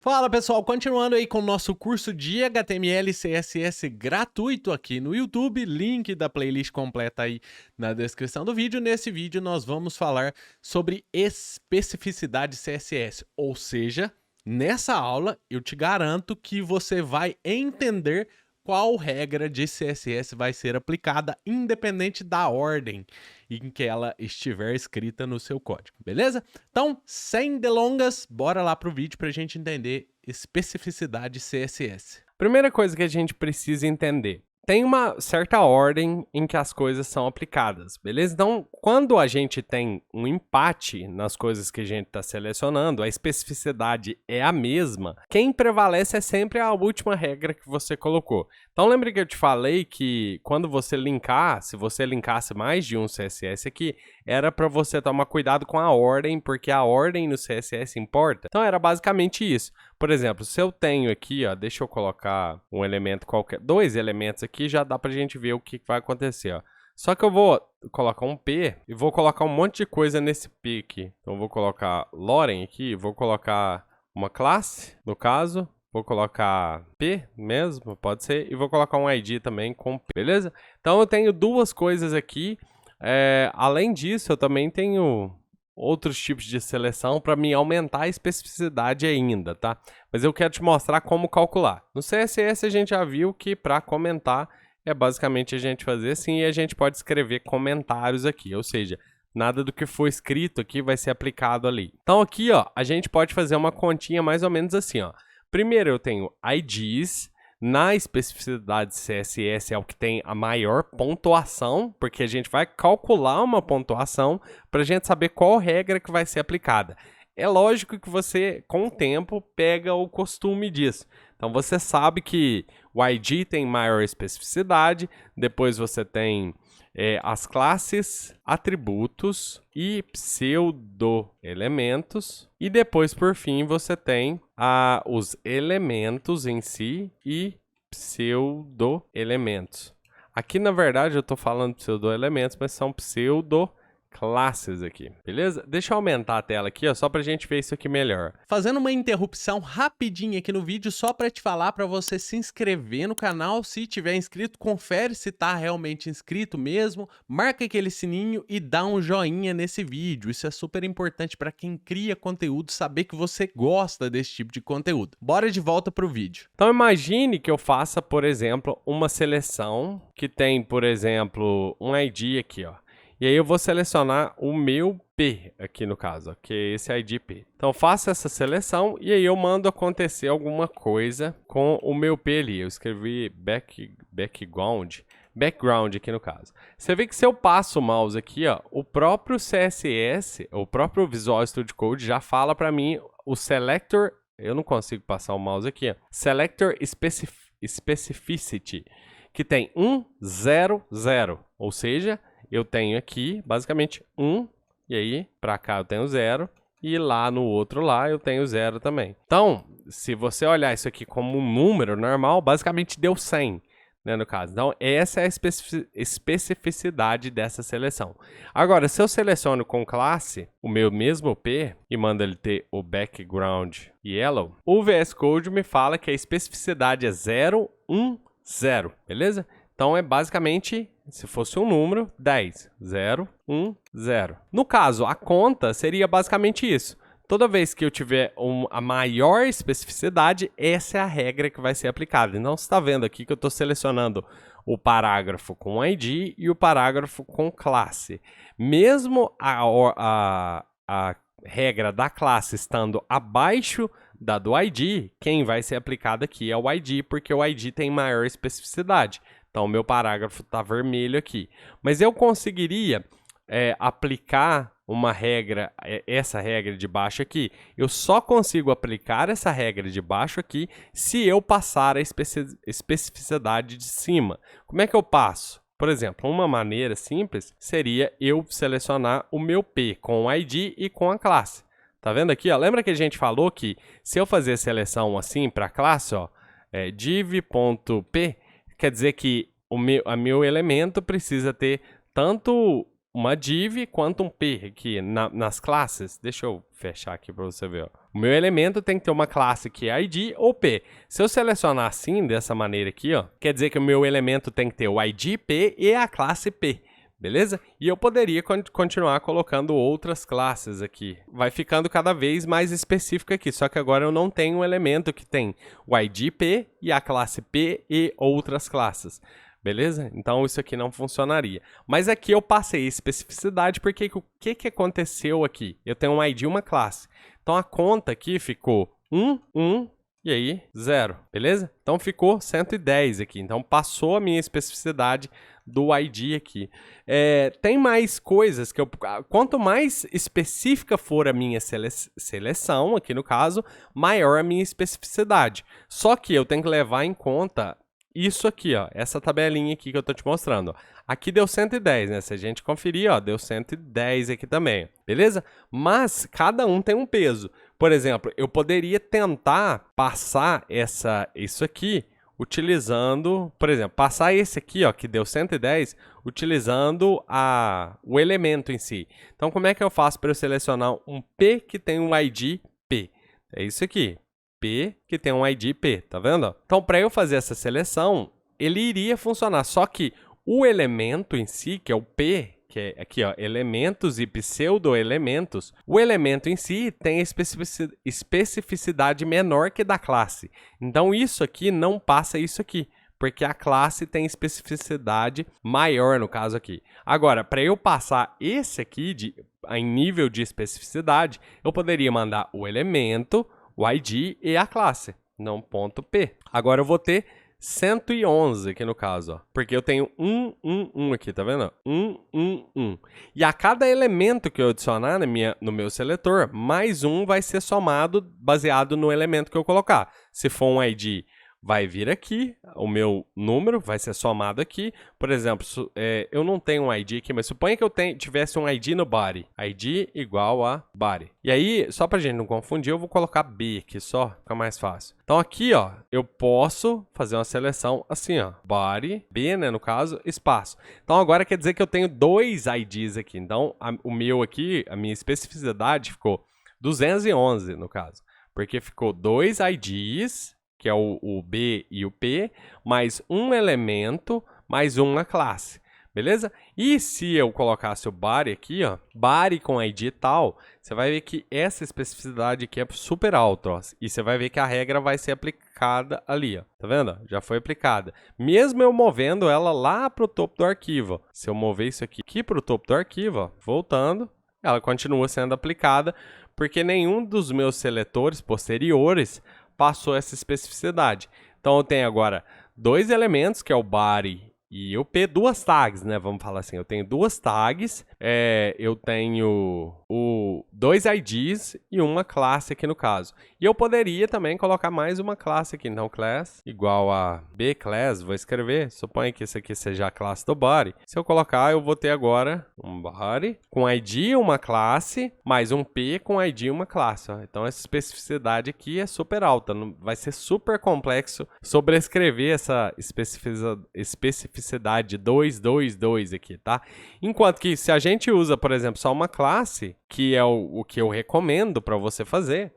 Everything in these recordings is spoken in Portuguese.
Fala pessoal, continuando aí com o nosso curso de HTML e CSS gratuito aqui no YouTube, link da playlist completa aí na descrição do vídeo. Nesse vídeo nós vamos falar sobre especificidade CSS, ou seja, nessa aula eu te garanto que você vai entender qual regra de CSS vai ser aplicada independente da ordem em que ela estiver escrita no seu código, beleza? Então, sem delongas, bora lá pro vídeo para a gente entender especificidade CSS. Primeira coisa que a gente precisa entender. Tem uma certa ordem em que as coisas são aplicadas, beleza? Então, quando a gente tem um empate nas coisas que a gente está selecionando, a especificidade é a mesma, quem prevalece é sempre a última regra que você colocou. Então, lembra que eu te falei que quando você linkar, se você linkasse mais de um CSS aqui, era para você tomar cuidado com a ordem, porque a ordem no CSS importa. Então, era basicamente isso. Por exemplo, se eu tenho aqui, ó, deixa eu colocar um elemento qualquer, dois elementos aqui, já dá pra gente ver o que vai acontecer, ó. Só que eu vou colocar um P e vou colocar um monte de coisa nesse P aqui. Então, eu vou colocar Loren aqui, vou colocar uma classe, no caso, vou colocar P mesmo, pode ser, e vou colocar um ID também com P, beleza? Então, eu tenho duas coisas aqui. Além disso, eu também tenho outros tipos de seleção para me aumentar a especificidade ainda, tá? Mas eu quero te mostrar como calcular. No CSS a gente já viu que para comentar é basicamente a gente fazer assim e a gente pode escrever comentários aqui, ou seja, nada do que for escrito aqui vai ser aplicado ali. Então aqui, ó, a gente pode fazer uma continha mais ou menos assim, ó. Primeiro eu tenho IDs. Na especificidade CSS é o que tem a maior pontuação, porque a gente vai calcular uma pontuação para a gente saber qual regra que vai ser aplicada. É lógico que você, com o tempo, pega o costume disso. Então, você sabe que o ID tem maior especificidade, depois você tem as classes, atributos e pseudo-elementos. E depois, por fim, você tem os elementos em si e pseudo-elementos. Aqui, na verdade, eu estou falando pseudo-elementos, mas são pseudo-classes aqui, beleza? Deixa eu aumentar a tela aqui, ó, só pra gente ver isso aqui melhor. Fazendo uma interrupção rapidinha aqui no vídeo, só para te falar para você se inscrever no canal. Se tiver inscrito, confere se tá realmente inscrito mesmo, marca aquele sininho e dá um joinha nesse vídeo. Isso é super importante para quem cria conteúdo, saber que você gosta desse tipo de conteúdo. Bora de volta pro vídeo. Então imagine que eu faça, por exemplo, uma seleção que tem, por exemplo, um ID aqui, ó. E aí eu vou selecionar o meu P aqui no caso, ó, que é esse ID P. Então faço essa seleção e aí eu mando acontecer alguma coisa com o meu P ali. Eu escrevi background aqui no caso. Você vê que se eu passo o mouse aqui, ó, o próprio CSS, o próprio Visual Studio Code já fala para mim o selector. Eu não consigo passar o mouse aqui, ó. Selector Specificity, que tem 1, 0, 0. Ou seja, eu tenho aqui, basicamente, 1, e aí, para cá eu tenho 0, e lá no outro lá eu tenho 0 também. Então, se você olhar isso aqui como um número normal, basicamente deu 100, né, no caso. Então, essa é a especificidade dessa seleção. Agora, se eu seleciono com classe o meu mesmo P e mando ele ter o background yellow, o VS Code me fala que a especificidade é 0, 1, 0, beleza? Então, é basicamente, se fosse um número, 10, 0, 1, 0. No caso, a conta seria basicamente isso. Toda vez que eu tiver a maior especificidade, essa é a regra que vai ser aplicada. Então, você está vendo aqui que eu estou selecionando o parágrafo com ID e o parágrafo com classe. Mesmo a regra da classe estando abaixo da do ID, quem vai ser aplicado aqui é o ID, porque o ID tem maior especificidade. Então, o meu parágrafo está vermelho aqui. Mas eu conseguiria aplicar uma regra, essa regra de baixo aqui. Eu só consigo aplicar essa regra de baixo aqui se eu passar a especificidade de cima. Como é que eu passo? Por exemplo, uma maneira simples seria eu selecionar o meu P com o ID e com a classe. Tá vendo aqui? Ó? Lembra que a gente falou que se eu fazer seleção assim para a classe, ó, div.p, quer dizer que o meu elemento precisa ter tanto uma div quanto um P aqui nas classes. Deixa eu fechar aqui para você ver. Ó. O meu elemento tem que ter uma classe que é ID ou P. Se eu selecionar assim, dessa maneira aqui, ó, quer dizer que o meu elemento tem que ter o ID P e a classe P. Beleza? E eu poderia continuar colocando outras classes aqui. Vai ficando cada vez mais específico aqui, só que agora eu não tenho um elemento que tem o ID P e a classe P e outras classes. Beleza? Então isso aqui não funcionaria. Mas aqui eu passei especificidade porque o que aconteceu aqui? Eu tenho um ID e uma classe. Então a conta aqui ficou 1, 1 e aí 0. Beleza? Então ficou 110 aqui. Então passou a minha especificidade do ID aqui. Tem mais coisas que quanto mais específica for a minha seleção, aqui no caso, maior a minha especificidade. Só que eu tenho que levar em conta isso aqui, ó, essa tabelinha aqui que eu tô te mostrando. Ó. Aqui deu 110, né? Se a gente conferir, ó, deu 110 aqui também, beleza? Mas cada um tem um peso. Por exemplo, eu poderia tentar passar isso aqui utilizando, por exemplo, passar esse aqui, ó, que deu 110, utilizando o elemento em si. Então, como é que eu faço para eu selecionar um P que tem um ID P? É isso aqui. P que tem um ID P, tá vendo? Então, para eu fazer essa seleção, ele iria funcionar, só que o elemento em si, que é o P, que é aqui, ó, elementos e pseudo-elementos, o elemento em si tem especificidade menor que da classe. Então, isso aqui não passa isso aqui, porque a classe tem especificidade maior no caso aqui. Agora, para eu passar esse aqui em nível de especificidade, eu poderia mandar o elemento, o ID e a classe, não ponto P. Agora eu vou ter 111 aqui no caso, ó, porque eu tenho 1, 1, 1 aqui, tá vendo? 1, 1, 1. E a cada elemento que eu adicionar no meu seletor, mais um vai ser somado baseado no elemento que eu colocar. Se for um ID, vai vir aqui, o meu número vai ser somado aqui. Por exemplo, eu não tenho um ID aqui, mas suponha que eu tivesse um ID no body. ID igual a body. E aí, só pra gente não confundir, eu vou colocar B aqui só, fica mais fácil. Então aqui, ó, eu posso fazer uma seleção assim, ó. Body, B, né, no caso, espaço. Então agora quer dizer que eu tenho dois IDs aqui. Então o meu aqui, a minha especificidade ficou 211 no caso. Porque ficou dois IDs, que é o B e o P, mais um elemento, mais uma classe, beleza? E se eu colocasse o body aqui, ó, body com ID tal, você vai ver que essa especificidade aqui é super alta, ó, e você vai ver que a regra vai ser aplicada ali, ó, tá vendo? Já foi aplicada. Mesmo eu movendo ela lá para o topo do arquivo, ó. Se eu mover isso aqui para o topo do arquivo, ó, voltando, ela continua sendo aplicada, porque nenhum dos meus seletores posteriores passou essa especificidade. Então eu tenho agora dois elementos, que é o body e o P, duas tags, né? Vamos falar assim, eu tenho duas tags, eu tenho dois IDs e uma classe aqui no caso. E eu poderia também colocar mais uma classe aqui, então class igual a bClass, vou escrever, suponha que isso aqui seja a classe do body. Se eu colocar, eu vou ter agora um body com ID uma classe, mais um P com ID uma classe. Ó. Então essa especificidade aqui é super alta, vai ser super complexo sobrescrever essa especificidade 222 aqui, tá? Enquanto que se a gente usa, por exemplo, só uma classe, que é o que eu recomendo para você fazer,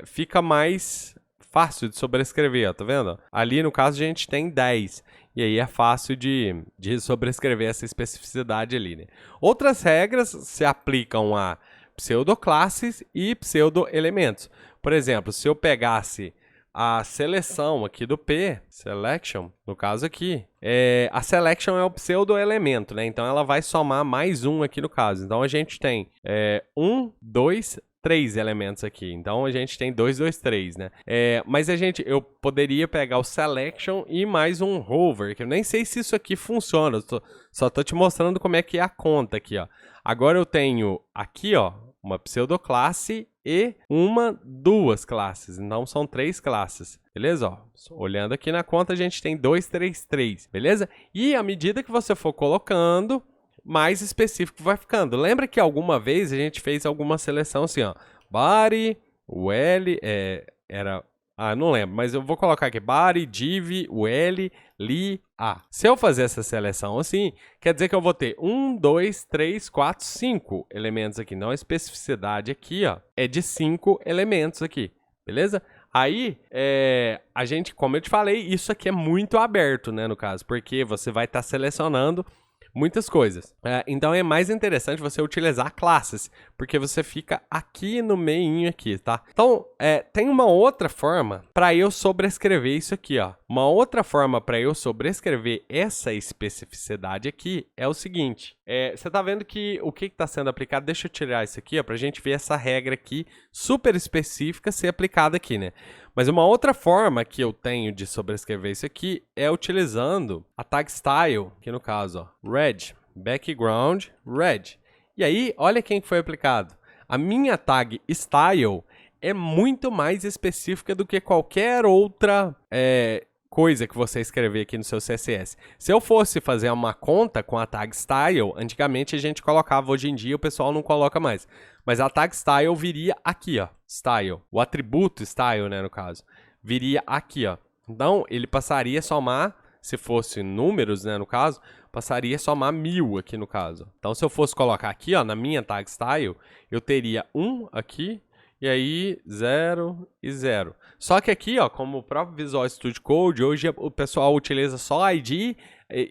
fica mais fácil de sobrescrever, ó, tá vendo? Ali no caso a gente tem 10, e aí é fácil de sobrescrever essa especificidade ali, né? Outras regras se aplicam a pseudoclasses e pseudo-elementos. Por exemplo, se eu pegasse a seleção aqui do P, selection, no caso aqui, a selection é o pseudo-elemento, né? Então ela vai somar mais um aqui no caso. Então a gente tem 1, 2, 3 elementos aqui. Então a gente tem 2, 2, 3, né? Mas eu poderia pegar o selection e mais um hover, que eu nem sei se isso aqui funciona. Só tô te mostrando como é que é a conta aqui, ó. Agora eu tenho aqui, ó, uma pseudoclasse e duas classes. Então, são 3 classes. Beleza? Ó, olhando aqui na conta, a gente tem 2, 3, 3. Beleza? E à medida que você for colocando, mais específico vai ficando. Lembra que alguma vez a gente fez alguma seleção assim, ó. Body, o L, era não lembro, mas eu vou colocar aqui body, div, ul, li, a. Se eu fazer essa seleção assim, quer dizer que eu vou ter 1, 2, 3, 4, 5 elementos aqui. Então, a especificidade aqui, ó, é de 5 elementos aqui, beleza? Aí, a gente, como eu te falei, isso aqui é muito aberto, né, no caso, porque você vai estar selecionando muitas coisas. Então é mais interessante você utilizar classes, porque você fica aqui no meinho aqui, tá? Então, tem uma outra forma para eu sobrescrever isso aqui, ó. Uma outra forma para eu sobrescrever essa especificidade aqui é o seguinte. Você tá vendo que o que está sendo aplicado? Deixa eu tirar isso aqui, ó, pra gente ver essa regra aqui super específica ser aplicada aqui, né? Mas uma outra forma que eu tenho de sobrescrever isso aqui é utilizando a tag style, que no caso, ó, red, background, red. E aí, olha quem foi aplicado. A minha tag style é muito mais específica do que qualquer outra coisa que você escrever aqui no seu CSS. Se eu fosse fazer uma conta com a tag style, antigamente a gente colocava, hoje em dia o pessoal não coloca mais. Mas a tag style viria aqui, ó, style. O atributo style, né, no caso, viria aqui, ó. Então, ele passaria a somar, se fosse números, né, no caso, passaria a somar 1000 aqui no caso. Então, se eu fosse colocar aqui, ó, na minha tag style, eu teria 1 aqui, e aí 0 e 0. Só que aqui, ó, como o próprio Visual Studio Code, hoje o pessoal utiliza só ID,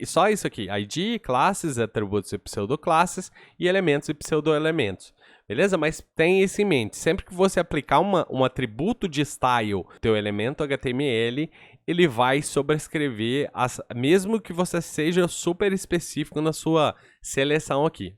só isso aqui, ID, classes, atributos e pseudoclasses, e elementos e pseudoelementos. Beleza? Mas tem isso em mente. Sempre que você aplicar um atributo de style, teu elemento HTML, ele vai sobrescrever, mesmo que você seja super específico na sua seleção aqui.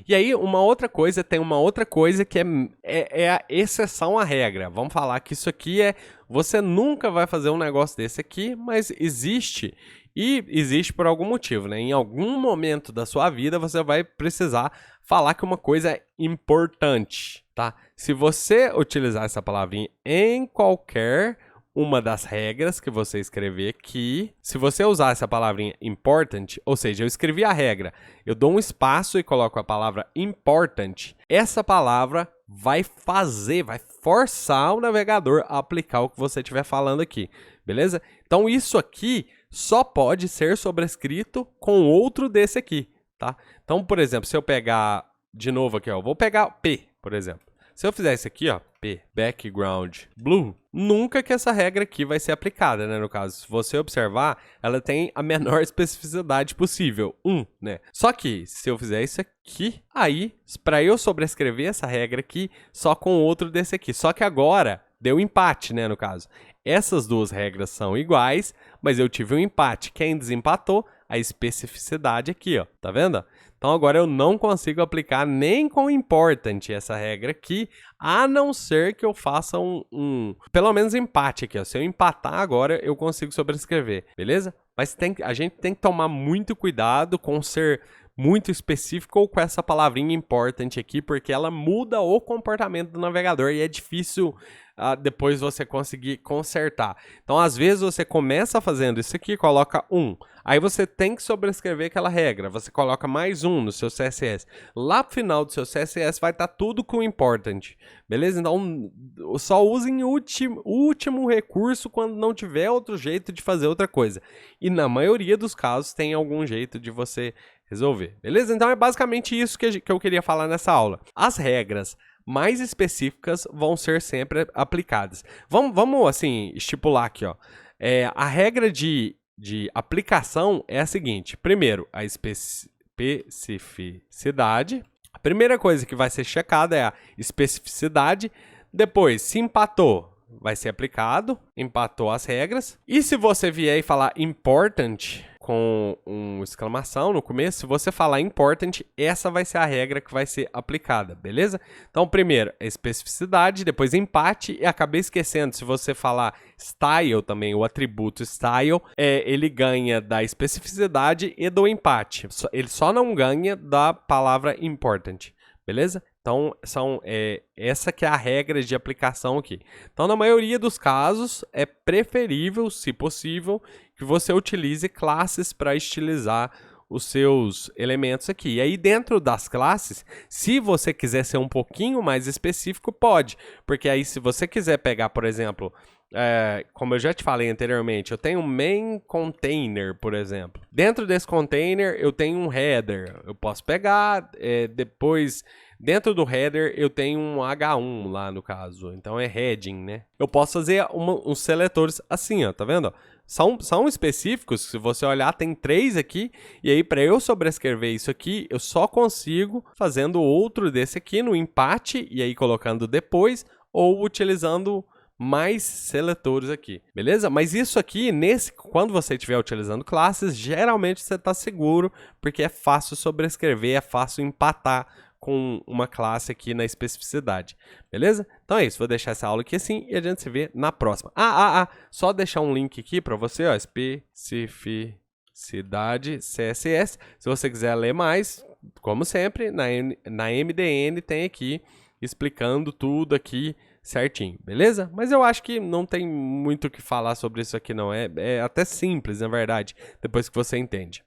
E aí, tem uma outra coisa que é a exceção à regra. Vamos falar que isso aqui você nunca vai fazer um negócio desse aqui, mas existe. E existe por algum motivo, né? Em algum momento da sua vida, você vai precisar falar que uma coisa é importante, tá? Se você utilizar essa palavrinha em qualquer uma das regras que você escrever aqui, se você usar essa palavrinha important, ou seja, eu escrevi a regra, eu dou um espaço e coloco a palavra important, essa palavra vai forçar o navegador a aplicar o que você estiver falando aqui, beleza? Então isso aqui só pode ser sobrescrito com outro desse aqui, tá? Então, por exemplo, se eu pegar de novo aqui, ó, vou pegar P, por exemplo. Se eu fizer isso aqui, ó, P, background, blue, nunca que essa regra aqui vai ser aplicada, né, no caso. Se você observar, ela tem a menor especificidade possível, 1, né? Só que, se eu fizer isso aqui, aí, para eu sobrescrever essa regra aqui, só com outro desse aqui. Só que agora, deu empate, né, no caso. Essas duas regras são iguais, mas eu tive um empate. Quem desempatou? A especificidade aqui, ó. Tá vendo? Então agora eu não consigo aplicar nem com important essa regra aqui, a não ser que eu faça pelo menos empate aqui, ó. Se eu empatar agora, eu consigo sobrescrever, beleza? Mas a gente tem que tomar muito cuidado com ser muito específico ou com essa palavrinha important aqui, porque ela muda o comportamento do navegador e é difícil depois você conseguir consertar. Então, às vezes, você começa fazendo isso aqui, coloca 1. Aí você tem que sobrescrever aquela regra. Você coloca mais 1 no seu CSS. Lá pro final do seu CSS vai estar tudo com important. Beleza? Então, só usem o último recurso quando não tiver outro jeito de fazer outra coisa. E na maioria dos casos tem algum jeito de você resolver. Beleza? Então, é basicamente isso que eu queria falar nessa aula. As regras mais específicas vão ser sempre aplicadas. Vamos assim, estipular aqui, ó. A regra de aplicação é a seguinte. Primeiro, a especificidade. A primeira coisa que vai ser checada é a especificidade. Depois, se empatou, vai ser aplicado. Empatou as regras. E se você vier e falar important com uma exclamação no começo, se você falar important, essa vai ser a regra que vai ser aplicada, beleza? Então, primeiro, a especificidade, depois empate, e acabei esquecendo, se você falar style também, o atributo style, ele ganha da especificidade e do empate. Ele só não ganha da palavra important, beleza? Então, essa que é a regra de aplicação aqui. Então, na maioria dos casos, é preferível, se possível, que você utilize classes para estilizar os seus elementos aqui. E aí, dentro das classes, se você quiser ser um pouquinho mais específico, pode. Porque aí, se você quiser pegar, por exemplo, como eu já te falei anteriormente, eu tenho um main container, por exemplo. Dentro desse container, eu tenho um header. Eu posso pegar, depois, dentro do header, eu tenho um H1 lá no caso. Então é heading, né? Eu posso fazer uns seletores assim, ó, tá vendo? São específicos, se você olhar, tem 3 aqui, e aí para eu sobrescrever isso aqui, eu só consigo fazendo outro desse aqui no empate, e aí colocando depois, ou utilizando mais seletores aqui, beleza? Mas isso aqui, quando você estiver utilizando classes, geralmente você está seguro, porque é fácil sobrescrever, é fácil empatar com uma classe aqui na especificidade, beleza? Então é isso, vou deixar essa aula aqui assim e a gente se vê na próxima. Só deixar um link aqui para você, ó, especificidade CSS. Se você quiser ler mais, como sempre, na MDN tem aqui explicando tudo aqui certinho, beleza? Mas eu acho que não tem muito o que falar sobre isso aqui não, é até simples, na verdade, depois que você entende.